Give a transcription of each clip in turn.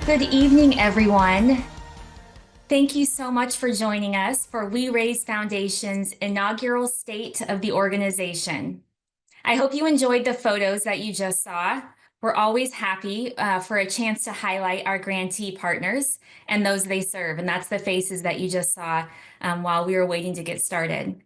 Good evening, everyone. Thank you so much for joining us for We Raise Foundation's inaugural State of the Organization. I hope you enjoyed the photos that you just saw. We're always happy for a chance to highlight our grantee partners and those they serve, and that's the faces that you just saw while we were waiting to get started.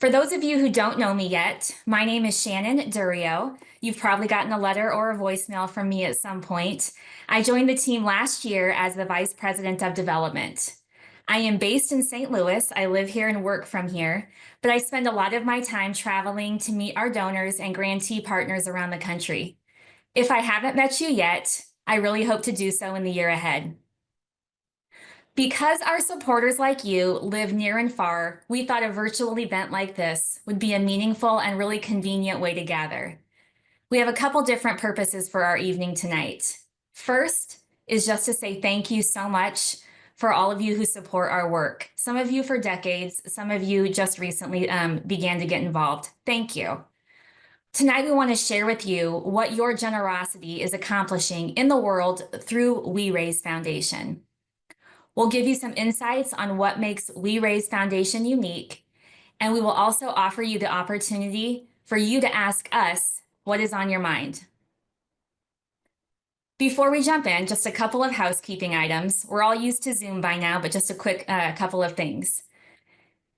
For those of you who don't know me yet, my name is Shannon Durio. You've probably gotten a letter or a voicemail from me at some point. I joined the team last year as the Vice President of Development. I am based in St. Louis. I live here and work from here, but I spend a lot of my time traveling to meet our donors and grantee partners around the country. If I haven't met you yet, I really hope to do so in the year ahead. Because our supporters like you live near and far, we thought a virtual event like this would be a meaningful and really convenient way to gather. We have a couple different purposes for our evening tonight. First is just to say thank you so much for all of you who support our work. Some of you for decades, some of you just recently began to get involved. Thank you. Tonight, we want to share with you what your generosity is accomplishing in the world through We Raise Foundation. We'll give you some insights on what makes We Raise Foundation unique, and we will also offer you the opportunity for you to ask us what is on your mind. Before we jump in, just a couple of housekeeping items. We're all used to Zoom by now, but just a quick couple of things.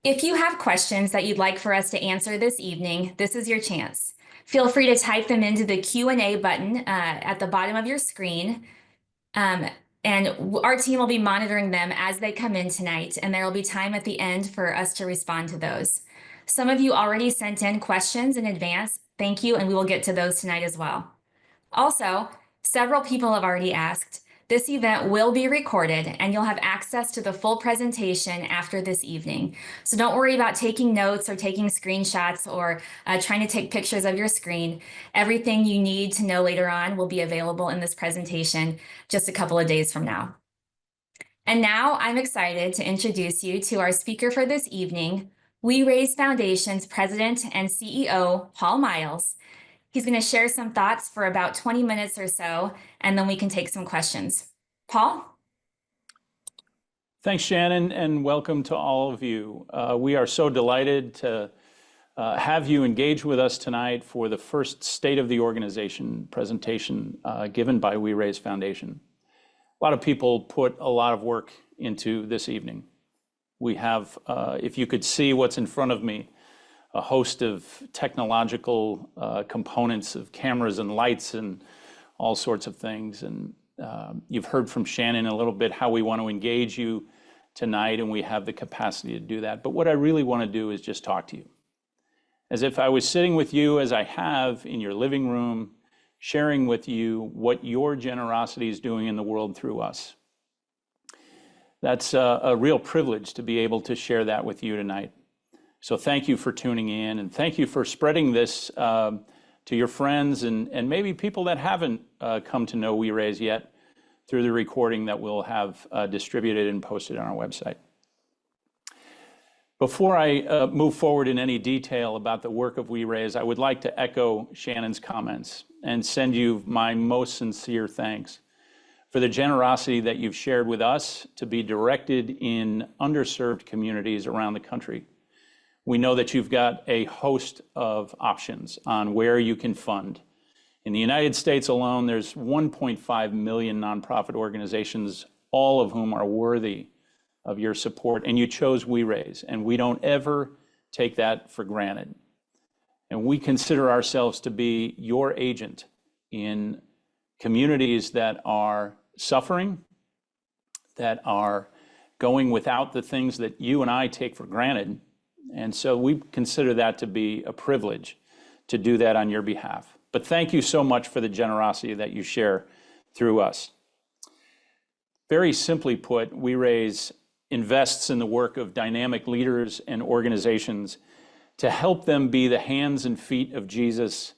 If you have questions that you'd like for us to answer this evening, this is your chance. Feel free to type them into the Q&A button at the bottom of your screen. And our team will be monitoring them as they come in tonight, and there will be time at the end for us to respond to those. Some of you already sent in questions in advance. Thank you, and we will get to those tonight as well. Also, several people have already asked. This event will be recorded, and you'll have access to the full presentation after this evening. So don't worry about taking notes or taking screenshots or trying to take pictures of your screen. Everything you need to know later on will be available in this presentation just a couple of days from now. And now I'm excited to introduce you to our speaker for this evening, We Raise Foundation's President and CEO, Paul Miles. He's going to share some thoughts for about 20 minutes or so, and then we can take some questions. Paul? Thanks, Shannon, and welcome to all of you. We are so delighted to have you engage with us tonight for the first State of the Organization presentation given by We Raise Foundation. A lot of people put a lot of work into this evening. We have, if you could see what's in front of me, a host of technological components of cameras and lights and all sorts of things. And you've heard from Shannon a little bit how we want to engage you tonight, and we have the capacity to do that. But what I really want to do is just talk to you. As if I was sitting with you as I have in your living room, sharing with you what your generosity is doing in the world through us. That's a real privilege to be able to share that with you tonight. So thank you for tuning in, and thank you for spreading this to your friends and maybe people that haven't come to know We Raise yet through the recording that we'll have distributed and posted on our website. Before I move forward in any detail about the work of We Raise, I would like to echo Shannon's comments and send you my most sincere thanks for the generosity that you've shared with us to be directed in underserved communities around the country. We know that you've got a host of options on where you can fund. In the United States alone, there's 1.5 million nonprofit organizations, all of whom are worthy of your support, and you chose We Raise, and we don't ever take that for granted. And we consider ourselves to be your agent in communities that are suffering, that are going without the things that you and I take for granted. And so we consider that to be a privilege to do that on your behalf. But thank you so much for the generosity that you share through us. Very simply put, We Raise invests in the work of dynamic leaders and organizations to help them be the hands and feet of Jesus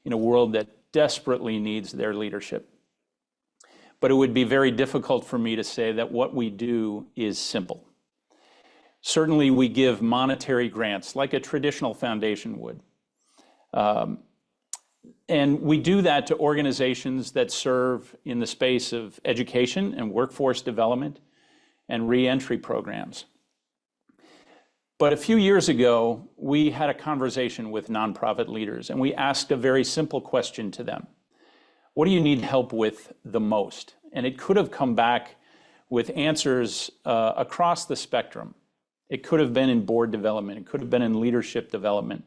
in a world that desperately needs their leadership. But it would be very difficult for me to say that what we do is simple. Certainly, we give monetary grants like a traditional foundation would. And we do that to organizations that serve in the space of education and workforce development and reentry programs. But a few years ago, we had a conversation with nonprofit leaders, and we asked a very simple question to them. What do you need help with the most? And it could have come back with answers across the spectrum. It could have been in board development. It could have been in leadership development.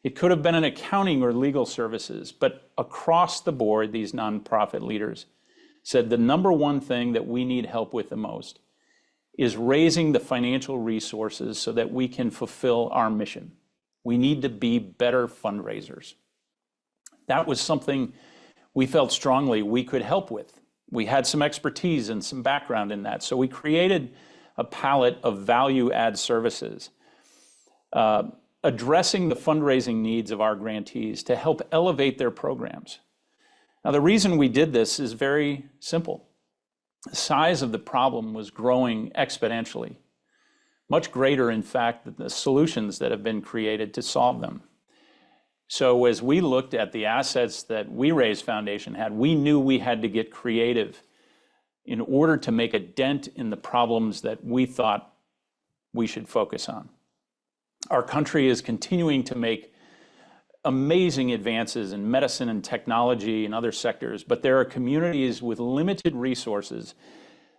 It could have been in accounting or legal services. But across the board, these nonprofit leaders said the number one thing that we need help with the most is raising the financial resources so that we can fulfill our mission. We need to be better fundraisers. That was something we felt strongly we could help with. We had some expertise and some background in that. So we created a palette of value add services, addressing the fundraising needs of our grantees to help elevate their programs. Now, the reason we did this is very simple. The size of the problem was growing exponentially, much greater, in fact, than the solutions that have been created to solve them. So as we looked at the assets that We Raise Foundation had, we knew we had to get creative in order to make a dent in the problems that we thought we should focus on. Our country is continuing to make amazing advances in medicine and technology and other sectors, but there are communities with limited resources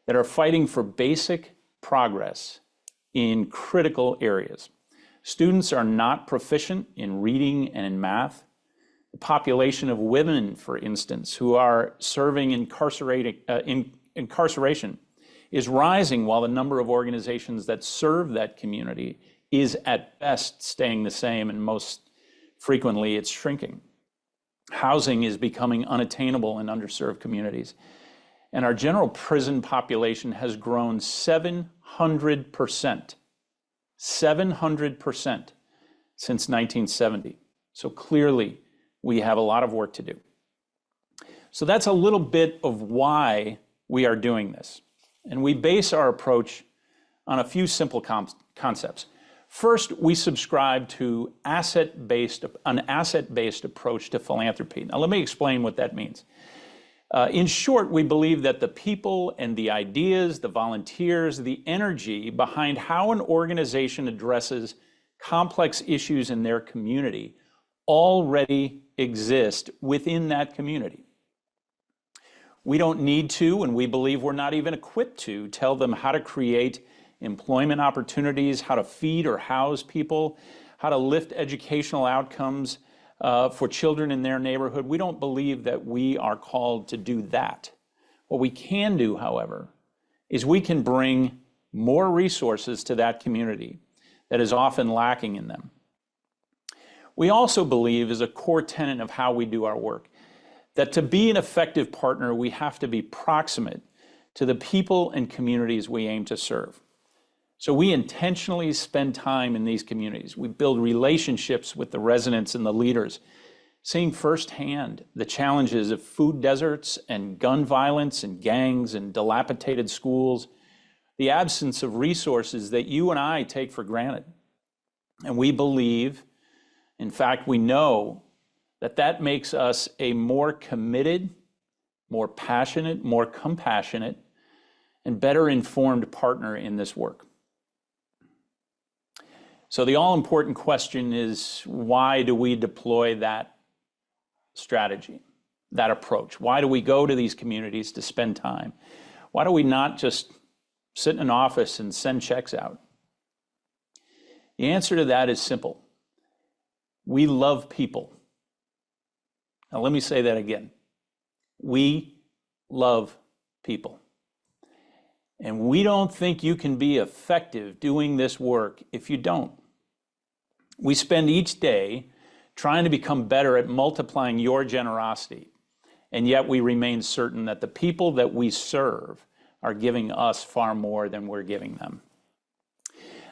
that are fighting for basic progress in critical areas. Students are not proficient in reading and in math. The population of women, for instance, who are serving incarceration is rising, while the number of organizations that serve that community is at best staying the same, and most frequently it's shrinking. Housing is becoming unattainable in underserved communities. And our general prison population has grown 700%. 700% since 1970. So clearly, we have a lot of work to do. So that's a little bit of why we are doing this. And we base our approach on a few simple concepts. First, we subscribe to an asset-based approach to philanthropy. Now, let me explain what that means. In short, we believe that the people and the ideas, the volunteers, the energy behind how an organization addresses complex issues in their community already exist within that community. We don't need to, and we believe we're not even equipped to, tell them how to create employment opportunities, how to feed or house people, how to lift educational outcomes for children in their neighborhood. We don't believe that we are called to do that. What we can do, however, is we can bring more resources to that community that is often lacking in them. We also believe, as a core tenet of how we do our work, that to be an effective partner, we have to be proximate to the people and communities we aim to serve. So we intentionally spend time in these communities. We build relationships with the residents and the leaders, seeing firsthand the challenges of food deserts and gun violence and gangs and dilapidated schools, the absence of resources that you and I take for granted. And we believe, in fact, we know that that makes us a more committed, more passionate, more compassionate, and better informed partner in this work. So the all-important question is, why do we deploy that strategy, that approach? Why do we go to these communities to spend time? Why do we not just sit in an office and send checks out? The answer to that is simple. We love people. Now let me say that again. We love people. And we don't think you can be effective doing this work if you don't. We spend each day trying to become better at multiplying your generosity, and yet we remain certain that the people that we serve are giving us far more than we're giving them.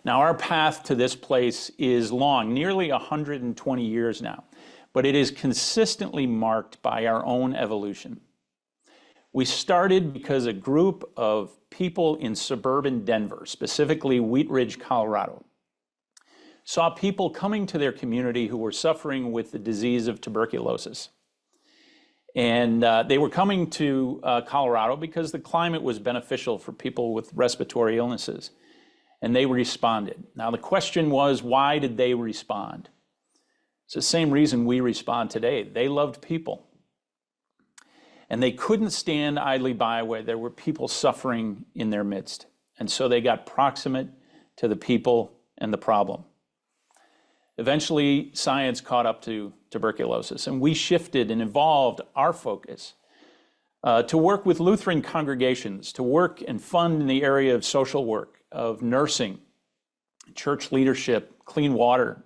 Now, our path to this place is long, nearly 120 years now, but it is consistently marked by our own evolution. We started because a group of people in suburban Denver, specifically Wheat Ridge, Colorado, saw people coming to their community who were suffering with the disease of tuberculosis. And they were coming to Colorado because the climate was beneficial for people with respiratory illnesses. And they responded. Now, the question was, why did they respond? It's the same reason we respond today. They loved people. And they couldn't stand idly by where there were people suffering in their midst. And so they got proximate to the people and the problem. Eventually, science caught up to tuberculosis, and we shifted and evolved our focus to work with Lutheran congregations, to work and fund in the area of social work, of nursing, church leadership, clean water,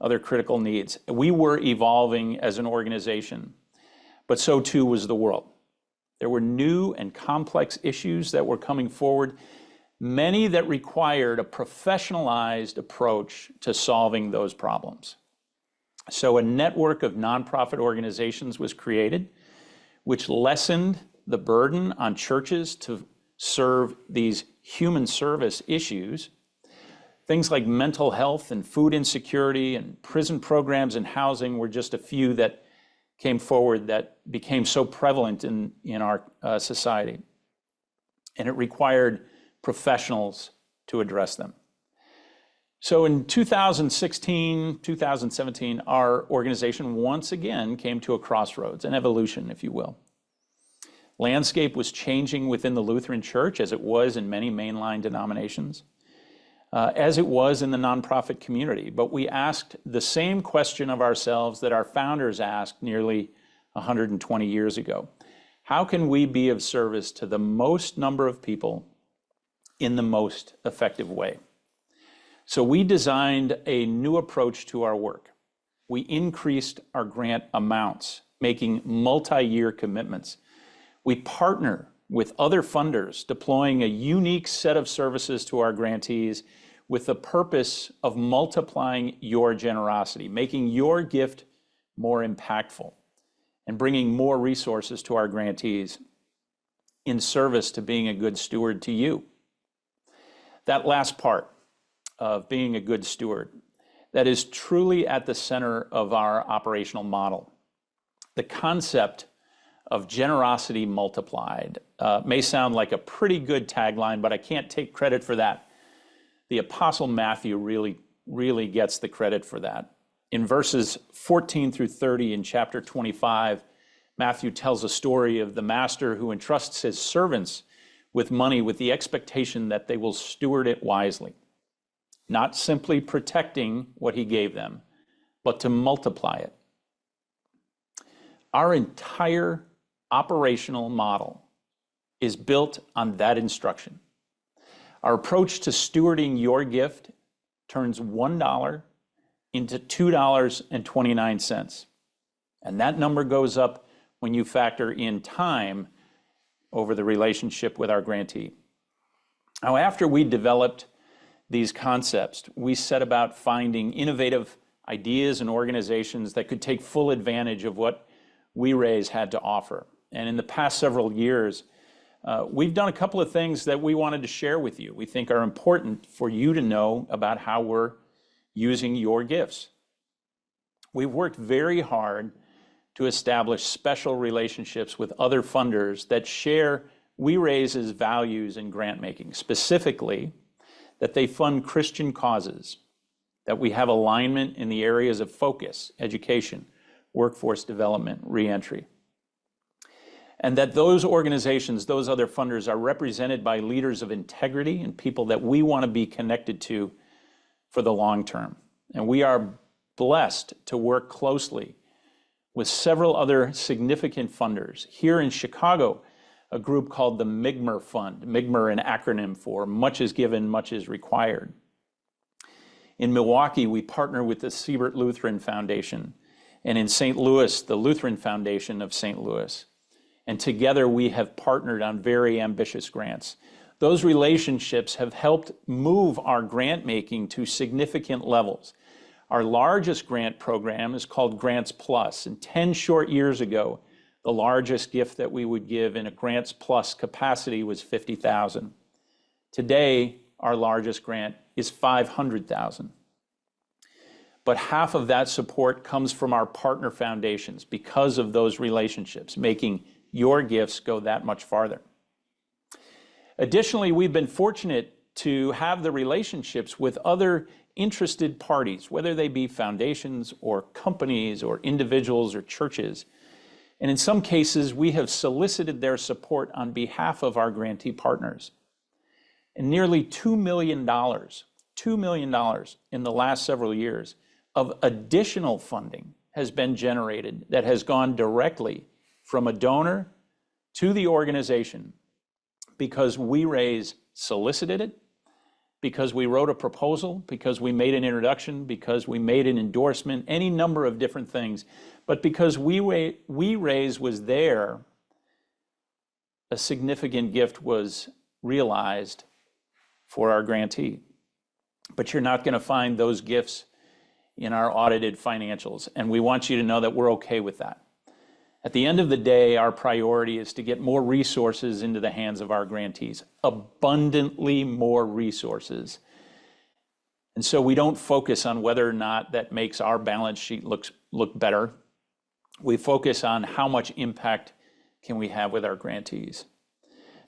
other critical needs. We were evolving as an organization, but so too was the world. There were new and complex issues that were coming forward, many that required a professionalized approach to solving those problems. So a network of nonprofit organizations was created, which lessened the burden on churches to serve these human service issues. Things like mental health and food insecurity and prison programs and housing were just a few that came forward that became so prevalent in our society. And it required professionals to address them. So in 2016, 2017, our organization once again came to a crossroads, an evolution, if you will. Landscape was changing within the Lutheran Church, as it was in many mainline denominations, as it was in the nonprofit community. But we asked the same question of ourselves that our founders asked nearly 120 years ago. How can we be of service to the most number of people in the most effective way? So we designed a new approach to our work. We increased our grant amounts, making multi-year commitments. We partner with other funders, deploying a unique set of services to our grantees with the purpose of multiplying your generosity, making your gift more impactful, and bringing more resources to our grantees in service to being a good steward to you. That last part of being a good steward, that is truly at the center of our operational model. The concept of generosity multiplied may sound like a pretty good tagline, but I can't take credit for that. The Apostle Matthew really gets the credit for that. In verses 14 through 30 in chapter 25, Matthew tells a story of the master who entrusts his servants with money with the expectation that they will steward it wisely, not simply protecting what he gave them, but to multiply it. Our entire operational model is built on that instruction. Our approach to stewarding your gift turns $1 into $2.29. And that number goes up when you factor in time over the relationship with our grantee. Now, after we developed these concepts, we set about finding innovative ideas and organizations that could take full advantage of what We Raise had to offer. And in the past several years, we've done a couple of things that we wanted to share with you. We think are important for you to know about how we're using your gifts. We've worked very hard to establish special relationships with other funders that share We Raise's values in grant making, specifically that they fund Christian causes, that we have alignment in the areas of focus, education, workforce development, reentry, and that those organizations, those other funders, are represented by leaders of integrity and people that we want to be connected to for the long term. And we are blessed to work closely with several other significant funders. Here in Chicago, a group called the Migmer Fund, Migmer an acronym for Much is Given, Much is Required. In Milwaukee, we partner with the Siebert Lutheran Foundation, and in St. Louis, the Lutheran Foundation of St. Louis. And together we have partnered on very ambitious grants. Those relationships have helped move our grant making to significant levels. Our largest grant program is called Grants Plus, and 10 short years ago, the largest gift that we would give in a Grants Plus capacity was $50,000. Today, our largest grant is $500,000. but half of that support comes from our partner foundations because of those relationships, making your gifts go that much farther. Additionally, we've been fortunate to have the relationships with other interested parties, whether they be foundations or companies or individuals or churches. And in some cases, we have solicited their support on behalf of our grantee partners. And nearly $2 million in the last several years of additional funding has been generated that has gone directly from a donor to the organization because We Raise solicited it, because we wrote a proposal, because we made an introduction, because we made an endorsement, any number of different things. But because We Raise was there, a significant gift was realized for our grantee. But you're not going to find those gifts in our audited financials. And we want you to know that we're okay with that. At the end of the day, our priority is to get more resources into the hands of our grantees, abundantly more resources. And so we don't focus on whether or not that makes our balance sheet look better. We focus on how much impact can we have with our grantees.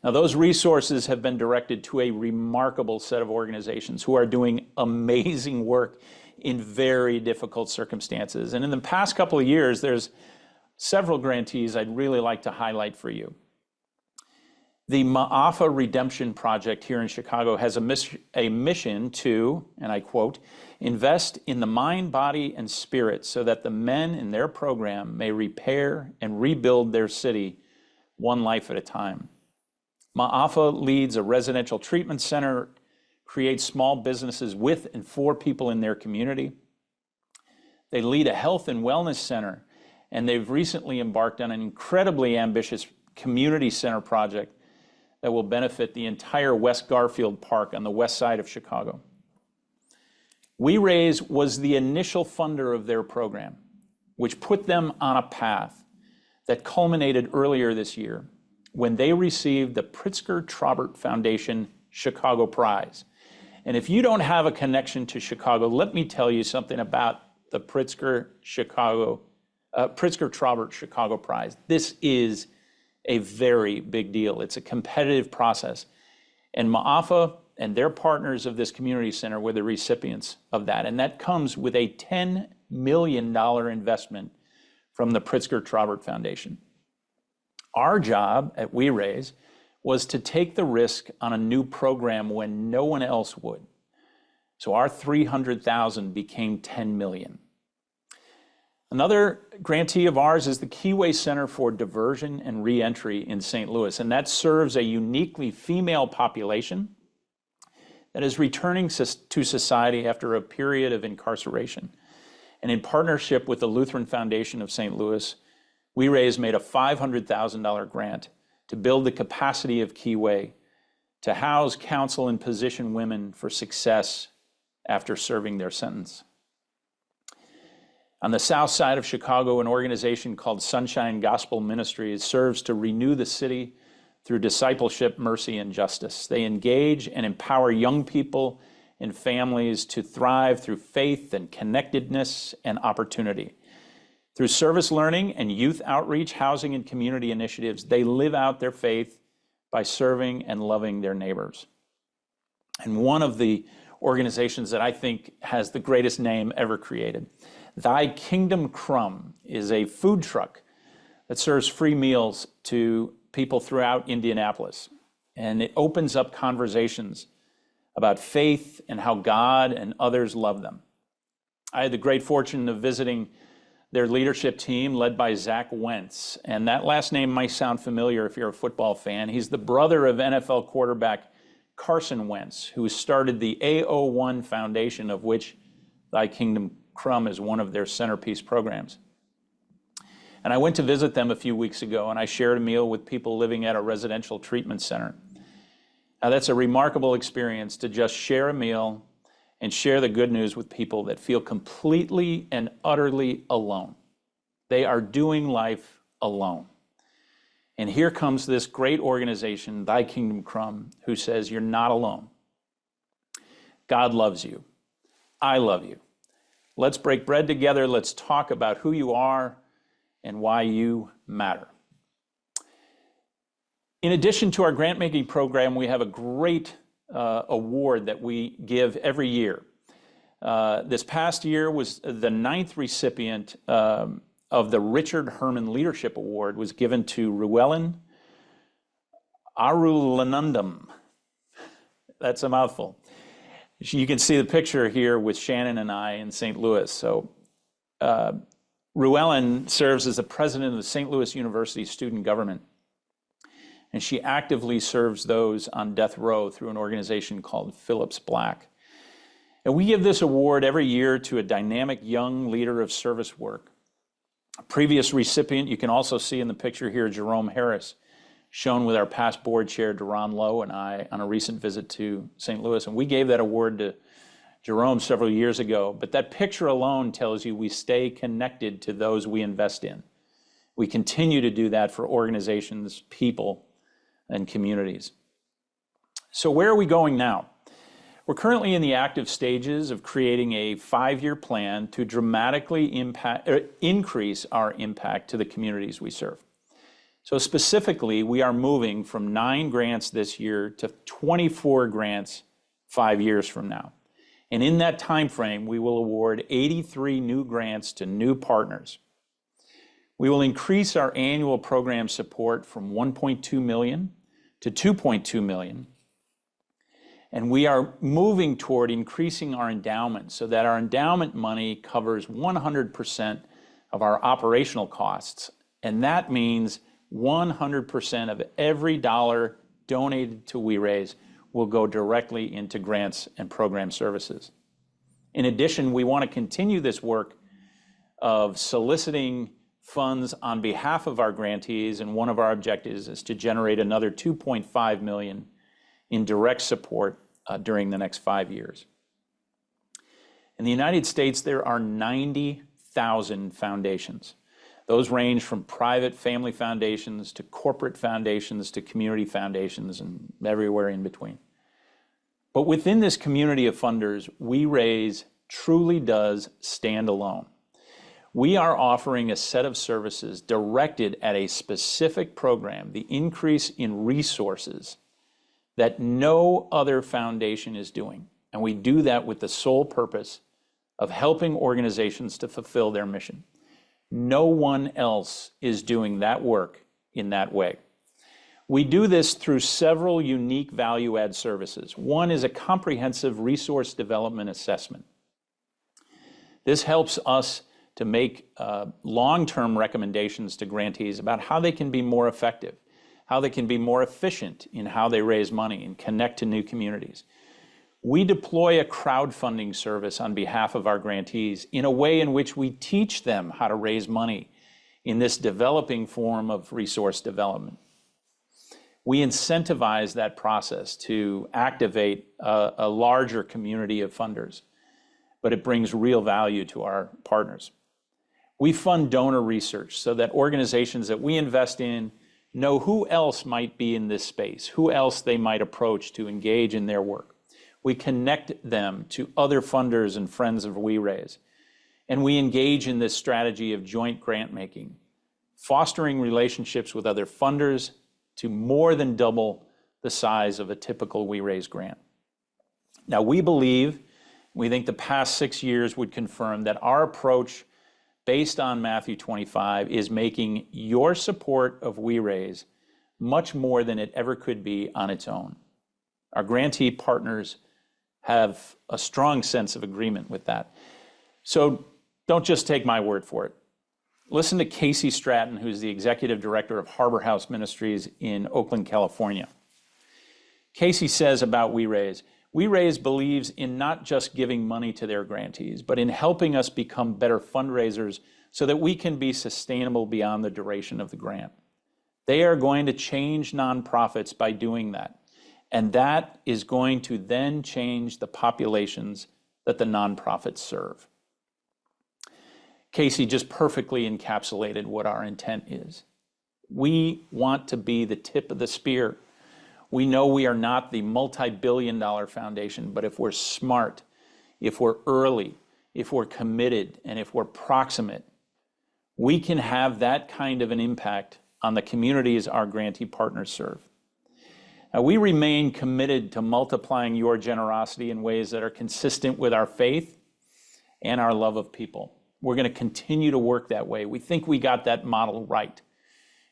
Now, those resources have been directed to a remarkable set of organizations who are doing amazing work in very difficult circumstances. And in the past couple of years, there's several grantees I'd really like to highlight for you. The Ma'afa Redemption Project here in Chicago has a mission to, and I quote, invest in the mind, body, and spirit so that the men in their program may repair and rebuild their city one life at a time. Ma'afa leads a residential treatment center, creates small businesses with and for people in their community. They lead a health and wellness center, and they've recently embarked on an incredibly ambitious community center project that will benefit the entire West Garfield Park on the west side of Chicago. We Raise was the initial funder of their program, which put them on a path that culminated earlier this year when they received the Pritzker-Traubert Foundation Chicago Prize. And if you don't have a connection to Chicago, let me tell you something about the Pritzker-Traubert Chicago Prize. This is a very big deal. It's a competitive process. And Ma'afa and their partners of this community center were the recipients of that. And that comes with a $10 million investment from the Pritzker-Traubert Foundation. Our job at We Raise was to take the risk on a new program when no one else would. So our $300,000 became $10 million. Another grantee of ours is the Keyway Center for Diversion and Reentry in St. Louis, and that serves a uniquely female population that is returning to society after a period of incarceration. And in partnership with the Lutheran Foundation of St. Louis, We Raise made a $500,000 grant to build the capacity of Keyway to house, counsel, and position women for success after serving their sentence. On the south side of Chicago, an organization called Sunshine Gospel Ministries serves to renew the city through discipleship, mercy, and justice. They engage and empower young people and families to thrive through faith and connectedness and opportunity. Through service learning and youth outreach, housing, and community initiatives, they live out their faith by serving and loving their neighbors. And one of the organizations that I think has the greatest name ever created, Thy Kingdom Crumb, is a food truck that serves free meals to people throughout Indianapolis. And it opens up conversations about faith and how God and others love them. I had the great fortune of visiting their leadership team led by Zach Wentz. And that last name might sound familiar if you're a football fan. He's the brother of NFL quarterback Carson Wentz, who started the AO1 Foundation, of which Thy Kingdom Crumb is one of their centerpiece programs. And I went to visit them a few weeks ago, and I shared a meal with people living at a residential treatment center. Now, that's a remarkable experience to just share a meal and share the good news with people that feel completely and utterly alone. They are doing life alone. And here comes this great organization, Thy Kingdom Crumb, who says, you're not alone. God loves you. I love you. Let's break bread together. Let's talk about who you are and why you matter. In addition to our grant-making program, we have a great award that we give every year. This past year was the 9th recipient of the Richard Herman Leadership Award, was given to Ruwelen Arulanandam. That's a mouthful. You can see the picture here with Shannon and I in St. Louis. So Ruwelen serves as the president of the St. Louis University Student Government, and she actively serves those on death row through an organization called Phillips Black. And we give this award every year to a dynamic young leader of service work. A previous recipient, you can also see in the picture here, Jerome Harris, shown with our past board chair, Duran Lowe, and I on a recent visit to St. Louis. And we gave that award to Jerome several years ago. But that picture alone tells you we stay connected to those we invest in. We continue to do that for organizations, people, and communities. So where are we going now? We're currently in the active stages of creating a 5-year plan to dramatically increase our impact to the communities we serve. So specifically, we are moving from 9 grants this year to 24 grants 5 years from now. And in that time frame, we will award 83 new grants to new partners. We will increase our annual program support from $1.2 million to $2.2 million. And we are moving toward increasing our endowment so that our endowment money covers 100% of our operational costs. And that means 100% of every dollar donated to We Raise will go directly into grants and program services. In addition, we want to continue this work of soliciting funds on behalf of our grantees, and one of our objectives is to generate another $2.5 million in direct support during the next 5 years. In the United States, there are 90,000 foundations. Those range from private family foundations to corporate foundations to community foundations and everywhere in between. But within this community of funders, We Raise truly does stand alone. We are offering a set of services directed at a specific program, the increase in resources that no other foundation is doing. And we do that with the sole purpose of helping organizations to fulfill their mission. No one else is doing that work in that way. We do this through several unique value-add services. One is a comprehensive resource development assessment. This helps us to make long-term recommendations to grantees about how they can be more effective, how they can be more efficient in how they raise money and connect to new communities. We deploy a crowdfunding service on behalf of our grantees in a way in which we teach them how to raise money in this developing form of resource development. We incentivize that process to activate a larger community of funders, but it brings real value to our partners. We fund donor research so that organizations that we invest in know who else might be in this space, who else they might approach to engage in their work. We connect them to other funders and friends of We Raise. And we engage in this strategy of joint grant making, fostering relationships with other funders to more than double the size of a typical We Raise grant. Now, we think the past 6 years would confirm that our approach based on Matthew 25 is making your support of We Raise much more than it ever could be on its own. Our grantee partners have a strong sense of agreement with that. So don't just take my word for it. Listen to Casey Stratton, who's the executive director of Harbor House Ministries in Oakland, California. Casey says about We Raise believes in not just giving money to their grantees, but in helping us become better fundraisers so that we can be sustainable beyond the duration of the grant. They are going to change nonprofits by doing that. And that is going to then change the populations that the nonprofits serve. Casey just perfectly encapsulated what our intent is. We want to be the tip of the spear. We know we are not the multi-billion-dollar foundation, but if we're smart, if we're early, if we're committed, and if we're proximate, we can have that kind of an impact on the communities our grantee partners serve. Now, we remain committed to multiplying your generosity in ways that are consistent with our faith and our love of people. We're going to continue to work that way. We think we got that model right.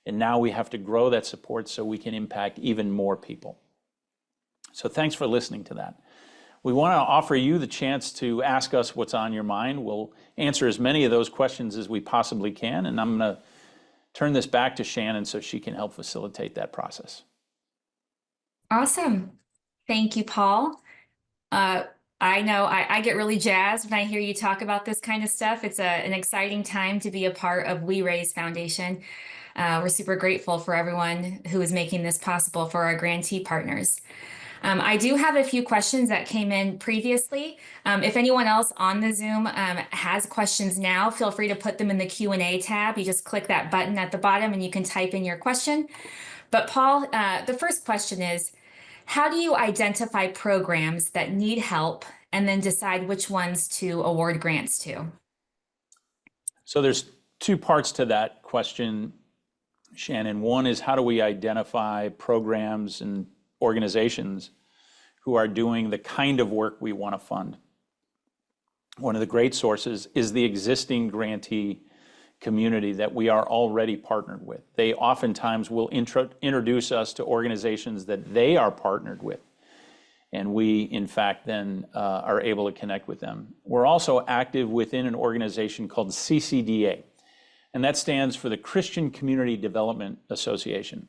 And now we have to grow that support so we can impact even more people. So thanks for listening to that. We want to offer you the chance to ask us what's on your mind. We'll answer as many of those questions as we possibly can. And I'm going to turn this back to Shannon so she can help facilitate that process. Awesome. Thank you, Paul. I know I get really jazzed when I hear you talk about this kind of stuff. It's an exciting time to be a part of We Raise Foundation. We're super grateful for everyone who is making this possible for our grantee partners. I do have a few questions that came in previously. If anyone else on the Zoom has questions now, feel free to put them in the Q&A tab. You just click that button at the bottom and you can type in your question. But Paul, the first question is, how do you identify programs that need help and then decide which ones to award grants to? So there's two parts to that question, Shannon. One is, how do we identify programs and organizations who are doing the kind of work we want to fund? One of the great sources is the existing grantee community that we are already partnered with. They oftentimes will introduce us to organizations that they are partnered with. And we, in fact, then are able to connect with them. We're also active within an organization called CCDA, and that stands for the Christian Community Development Association.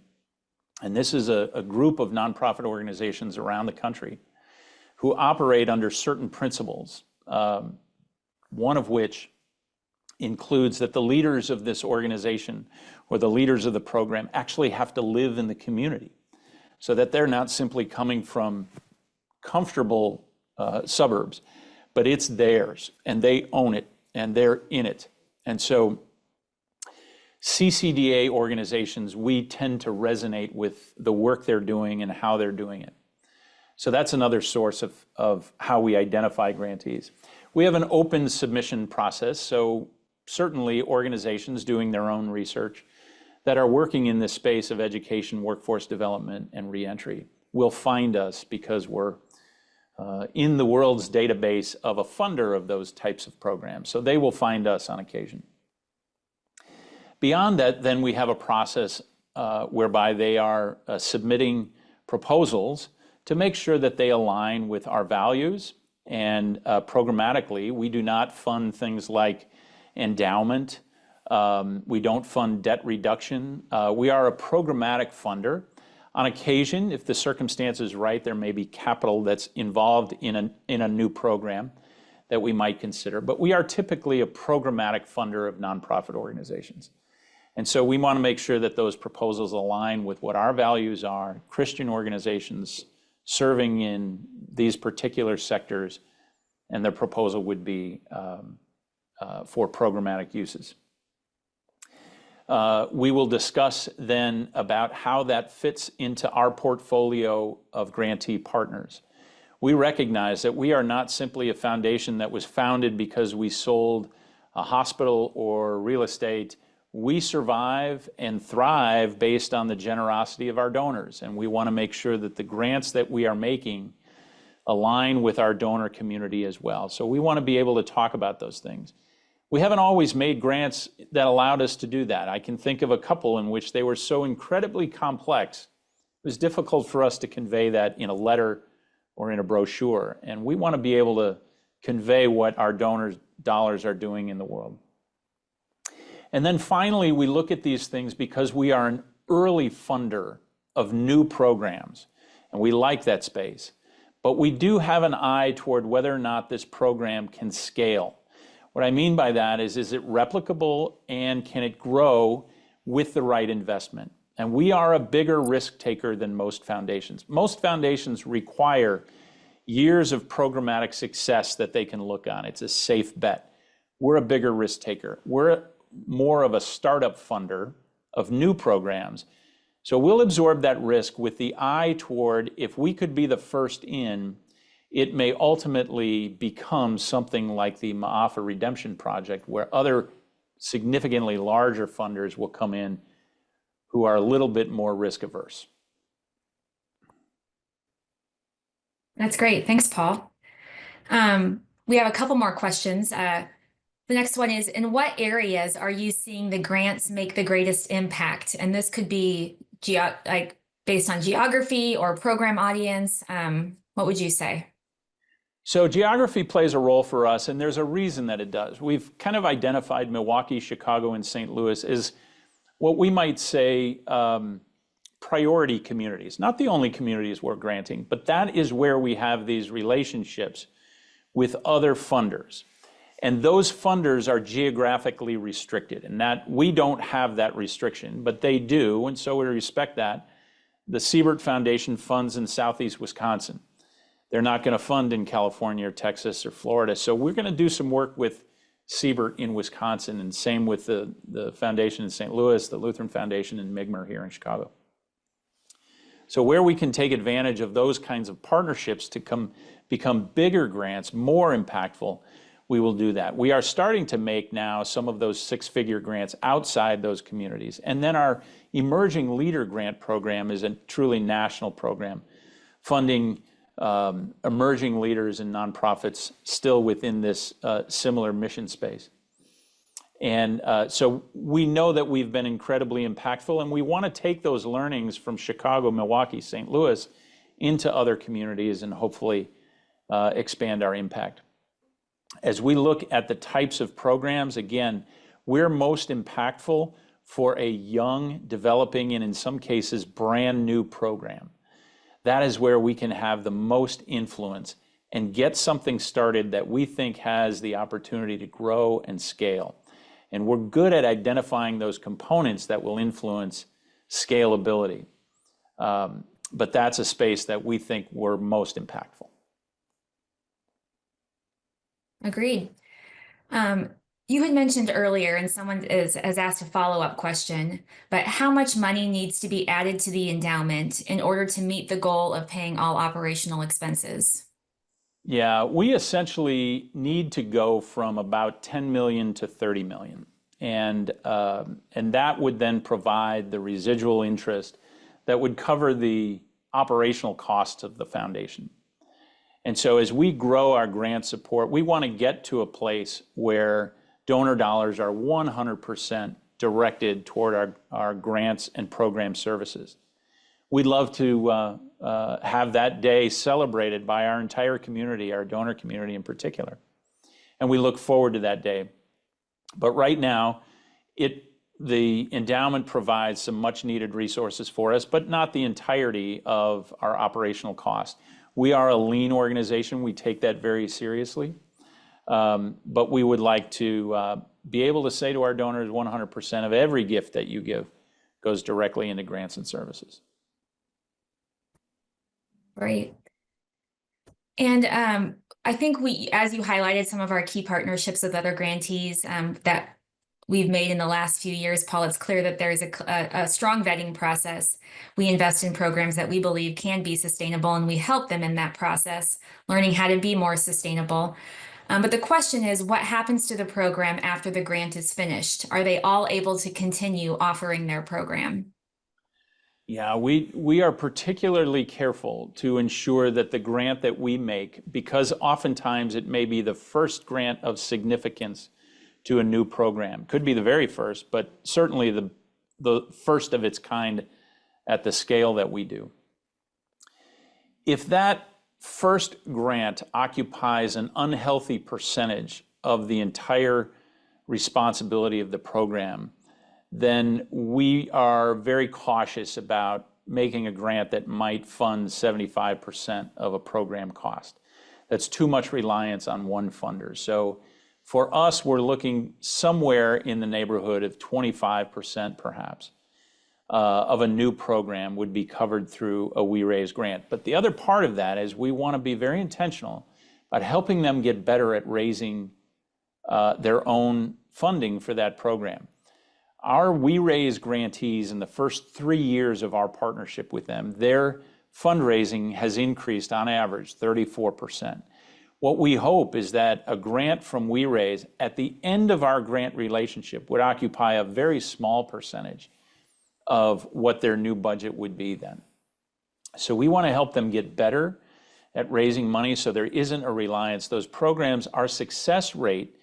And this is a group of nonprofit organizations around the country who operate under certain principles, one of which includes that the leaders of this organization or the leaders of the program actually have to live in the community, so that they're not simply coming from comfortable suburbs, but it's theirs and they own it and they're in it. And so CCDA organizations, we tend to resonate with the work they're doing and how they're doing it. So that's another source of how we identify grantees. We have an open submission process, so certainly organizations doing their own research that are working in this space of education, workforce development, and reentry will find us because we're in the world's database of a funder of those types of programs. So they will find us on occasion. Beyond that, then we have a process whereby they are submitting proposals to make sure that they align with our values. And programmatically, we do not fund things like endowment. We don't fund debt reduction. We are a programmatic funder. On occasion, if the circumstance is right, there may be capital that's involved in a new program that we might consider. But we are typically a programmatic funder of nonprofit organizations. And so we want to make sure that those proposals align with what our values are, Christian organizations serving in these particular sectors, and the proposal would be for programmatic uses. We will discuss then about how that fits into our portfolio of grantee partners. We recognize that we are not simply a foundation that was founded because we sold a hospital or real estate. We survive and thrive based on the generosity of our donors, and we want to make sure that the grants that we are making align with our donor community as well. So we want to be able to talk about those things. We haven't always made grants that allowed us to do that. I can think of a couple in which they were so incredibly complex, it was difficult for us to convey that in a letter or in a brochure. And we want to be able to convey what our donors' dollars are doing in the world. And then finally, we look at these things because we are an early funder of new programs, and we like that space. But we do have an eye toward whether or not this program can scale. What I mean by that is it replicable and can it grow with the right investment? And we are a bigger risk taker than most foundations. Most foundations require years of programmatic success that they can look on. It's a safe bet. We're a bigger risk taker. We're more of a startup funder of new programs. So we'll absorb that risk with the eye toward, if we could be the first in, it may ultimately become something like the Ma'afa Redemption Project, where other significantly larger funders will come in who are a little bit more risk averse. That's great. Thanks, Paul. We have a couple more questions. The next one is, in what areas are you seeing the grants make the greatest impact? And this could be based on geography or program audience. What would you say? So geography plays a role for us, and there's a reason that it does. We've kind of identified Milwaukee, Chicago, and St. Louis as what we might say priority communities. Not the only communities we're granting, but that is where we have these relationships with other funders. And those funders are geographically restricted, and that we don't have that restriction, but they do, and so we respect that. The Siebert Foundation funds in Southeast Wisconsin. They're not going to fund in California or Texas or Florida. So we're going to do some work with Siebert in Wisconsin, and same with the foundation in St. Louis, the Lutheran Foundation in Mi'kmaq here in Chicago. So where we can take advantage of those kinds of partnerships to become bigger grants, more impactful, we will do that. We are starting to make now some of those six-figure grants outside those communities. And then our Emerging Leader Grant program is a truly national program, funding emerging leaders and nonprofits still within this similar mission space. And so we know that we've been incredibly impactful, and we want to take those learnings from Chicago, Milwaukee, St. Louis into other communities and hopefully expand our impact. As we look at the types of programs, again, we're most impactful for a young, developing, and in some cases, brand new program. That is where we can have the most influence and get something started that we think has the opportunity to grow and scale. And we're good at identifying those components that will influence scalability. But that's a space that we think we're most impactful. Agreed. You had mentioned earlier, and someone has asked a follow-up question, but how much money needs to be added to the endowment in order to meet the goal of paying all operational expenses? Yeah, we essentially need to go from about 10 million to 30 million. And that would then provide the residual interest that would cover the operational costs of the foundation. And so as we grow our grant support, we want to get to a place where donor dollars are 100% directed toward our grants and program services. We'd love to have that day celebrated by our entire community, our donor community in particular. And we look forward to that day. But right now, the endowment provides some much needed resources for us, but not the entirety of our operational cost. We are a lean organization. We take that very seriously. But we would like to be able to say to our donors, 100% of every gift that you give goes directly into grants and services. Great. And I think as you highlighted some of our key partnerships with other grantees that we've made in the last few years, Paul, it's clear that there's a strong vetting process. We invest in programs that we believe can be sustainable, and we help them in that process, learning how to be more sustainable. But the question is, what happens to the program after the grant is finished? Are they all able to continue offering their program? Yeah, we are particularly careful to ensure that the grant that we make, because oftentimes it may be the first grant of significance to a new program, could be the very first, but certainly the first of its kind at the scale that we do. If that first grant occupies an unhealthy percentage of the entire responsibility of the program, then we are very cautious about making a grant that might fund 75% of a program cost. That's too much reliance on one funder. So for us, we're looking somewhere in the neighborhood of 25% perhaps of a new program would be covered through a We Raise grant. But the other part of that is we want to be very intentional about helping them get better at raising their own funding for that program. Our We Raise grantees in the first 3 years of our partnership with them, their fundraising has increased on average 34%. What we hope is that a grant from We Raise at the end of our grant relationship would occupy a very small percentage of what their new budget would be then. So we want to help them get better at raising money so there isn't a reliance. Those programs, our success rate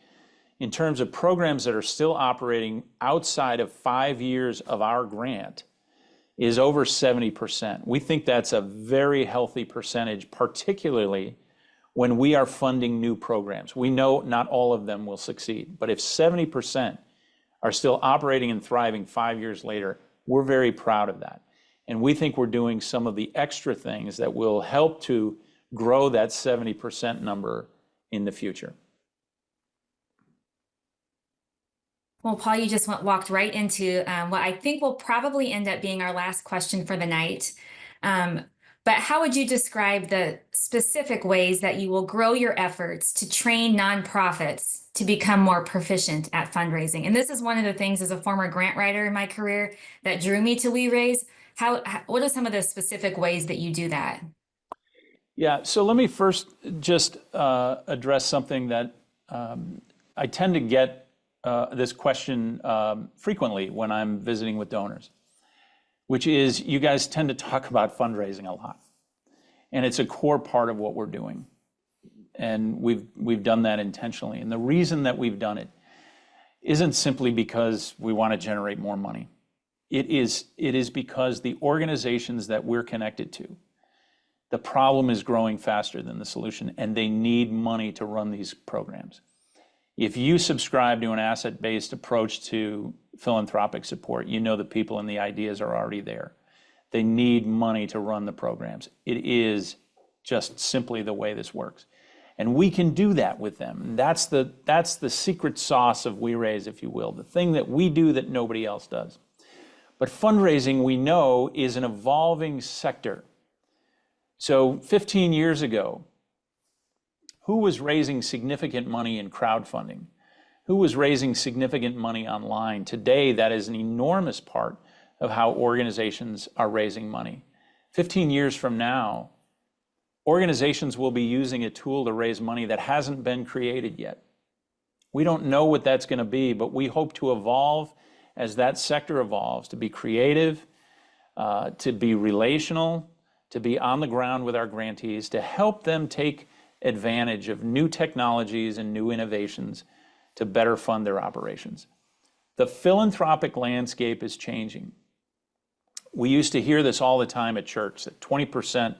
in terms of programs that are still operating outside of 5 years of our grant is over 70%. We think that's a very healthy percentage, particularly when we are funding new programs. We know not all of them will succeed, but if 70% are still operating and thriving 5 years later, we're very proud of that. And we think we're doing some of the extra things that will help to grow that 70% number in the future. Well, Paul, you just walked right into what I think will probably end up being our last question for the night. But how would you describe the specific ways that you will grow your efforts to train nonprofits to become more proficient at fundraising? And this is one of the things as a former grant writer in my career that drew me to We Raise. What are some of the specific ways that you do that? Yeah, so let me first just address something that I tend to get this question frequently when I'm visiting with donors, which is you guys tend to talk about fundraising a lot. And it's a core part of what we're doing. And we've done that intentionally. And the reason that we've done it isn't simply because we want to generate more money. It is because the organizations that we're connected to, the problem is growing faster than the solution, and they need money to run these programs. If you subscribe to an asset-based approach to philanthropic support, you know the people and the ideas are already there. They need money to run the programs. It is just simply the way this works. And we can do that with them. And that's the secret sauce of We Raise, if you will, the thing that we do that nobody else does. But fundraising, we know, is an evolving sector. So 15 years ago, who was raising significant money in crowdfunding? Who was raising significant money online? Today, that is an enormous part of how organizations are raising money. 15 years from now, organizations will be using a tool to raise money that hasn't been created yet. We don't know what that's going to be, but we hope to evolve as that sector evolves, to be creative, to be relational, to be on the ground with our grantees, to help them take advantage of new technologies and new innovations to better fund their operations. The philanthropic landscape is changing. We used to hear this all the time at church, that 20%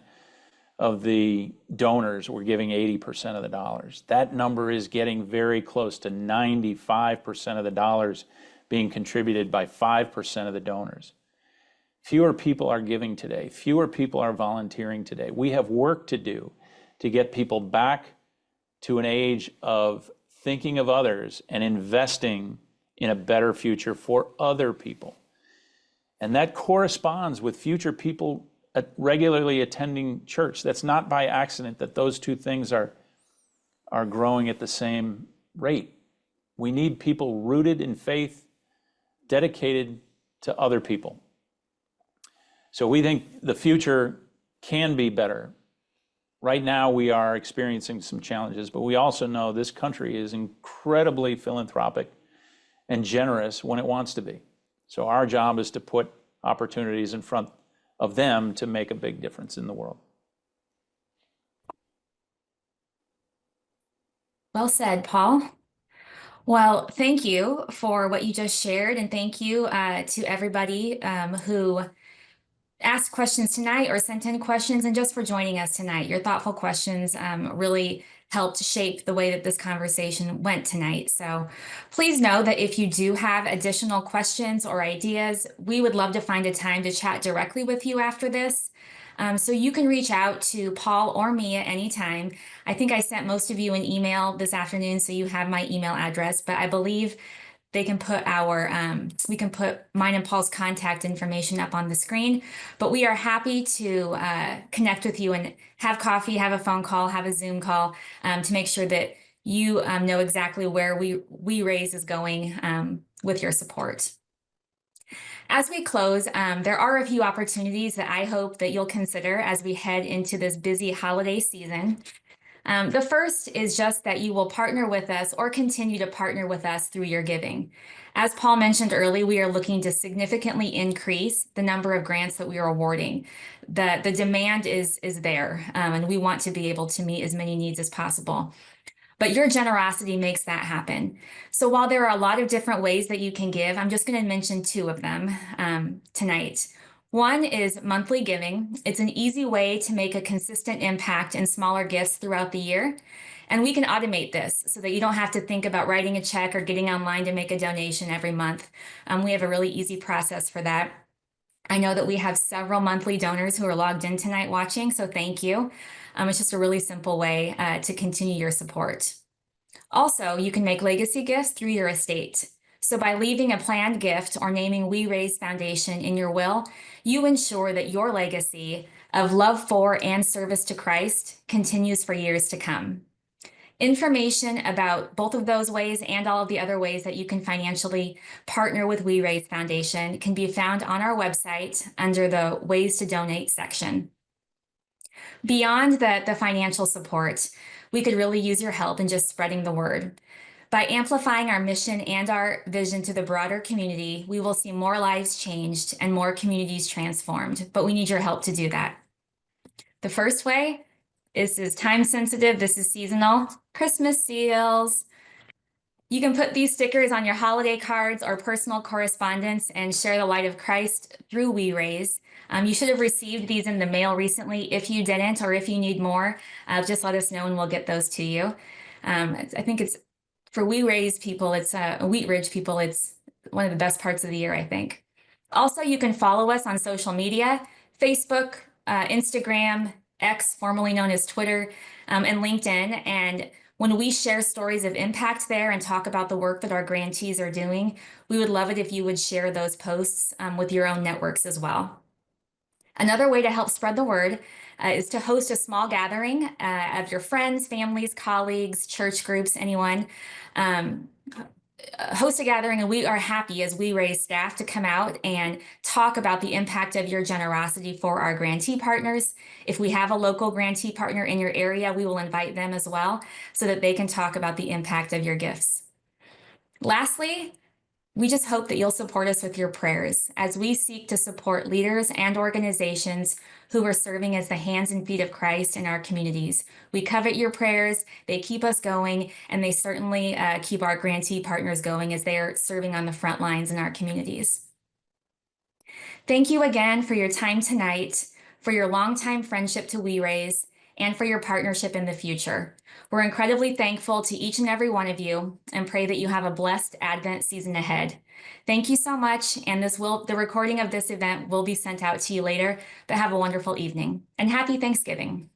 of the donors were giving 80% of the dollars. That number is getting very close to 95% of the dollars being contributed by 5% of the donors. Fewer people are giving today. Fewer people are volunteering today. We have work to do to get people back to an age of thinking of others and investing in a better future for other people. And that corresponds with future people regularly attending church. That's not by accident that those two things are growing at the same rate. We need people rooted in faith, dedicated to other people. So we think the future can be better. Right now, we are experiencing some challenges, but we also know this country is incredibly philanthropic and generous when it wants to be. So our job is to put opportunities in front of them to make a big difference in the world. Well said, Paul. Well, thank you for what you just shared, and thank you to everybody who asked questions tonight or sent in questions, and just for joining us tonight. Your thoughtful questions really helped shape the way that this conversation went tonight. So please know that if you do have additional questions or ideas, we would love to find a time to chat directly with you after this. So you can reach out to Paul or me at any time. I think I sent most of you an email this afternoon, so you have my email address, but I believe they can put we can put mine and Paul's contact information up on the screen. But we are happy to connect with you and have coffee, have a phone call, have a Zoom call to make sure that you know exactly where We Raise is going with your support. As we close, there are a few opportunities that I hope that you'll consider as we head into this busy holiday season. The first is just that you will partner with us or continue to partner with us through your giving. As Paul mentioned earlier, we are looking to significantly increase the number of grants that we are awarding. The demand is there, and we want to be able to meet as many needs as possible. But your generosity makes that happen. So while there are a lot of different ways that you can give, I'm just going to mention two of them tonight. One is monthly giving. It's an easy way to make a consistent impact in smaller gifts throughout the year. And we can automate this so that you don't have to think about writing a check or getting online to make a donation every month. We have a really easy process for that. I know that we have several monthly donors who are logged in tonight watching, so thank you. It's just a really simple way to continue your support. Also, you can make legacy gifts through your estate. So by leaving a planned gift or naming We Raise Foundation in your will, you ensure that your legacy of love for and service to Christ continues for years to come. Information about both of those ways and all of the other ways that you can financially partner with We Raise Foundation can be found on our website under the Ways to Donate section. Beyond the financial support, we could really use your help in just spreading the word. By amplifying our mission and our vision to the broader community, we will see more lives changed and more communities transformed, but we need your help to do that. The first way is time sensitive, this is seasonal, Christmas seals. You can put these stickers on your holiday cards or personal correspondence and share the light of Christ through We Raise. You should have received these in the mail recently. If you didn't, or if you need more, just let us know and we'll get those to you. I think it's for We Raise people, it's Wheat Ridge people, it's one of the best parts of the year, I think. Also, you can follow us on social media, Facebook, Instagram, X, formerly known as Twitter, and LinkedIn. And when we share stories of impact there and talk about the work that our grantees are doing, we would love it if you would share those posts with your own networks as well. Another way to help spread the word is to host a small gathering of your friends, families, colleagues, church groups, anyone. Host a gathering, and we are happy as We Raise staff to come out and talk about the impact of your generosity for our grantee partners. If we have a local grantee partner in your area, we will invite them as well so that they can talk about the impact of your gifts. Lastly, we just hope that you'll support us with your prayers as we seek to support leaders and organizations who are serving as the hands and feet of Christ in our communities. We covet your prayers, they keep us going, and they certainly keep our grantee partners going as they are serving on the front lines in our communities. Thank you again for your time tonight, for your longtime friendship to We Raise, and for your partnership in the future. We're incredibly thankful to each and every one of you and pray that you have a blessed Advent season ahead. Thank you so much, and the recording of this event will be sent out to you later, but have a wonderful evening and happy Thanksgiving.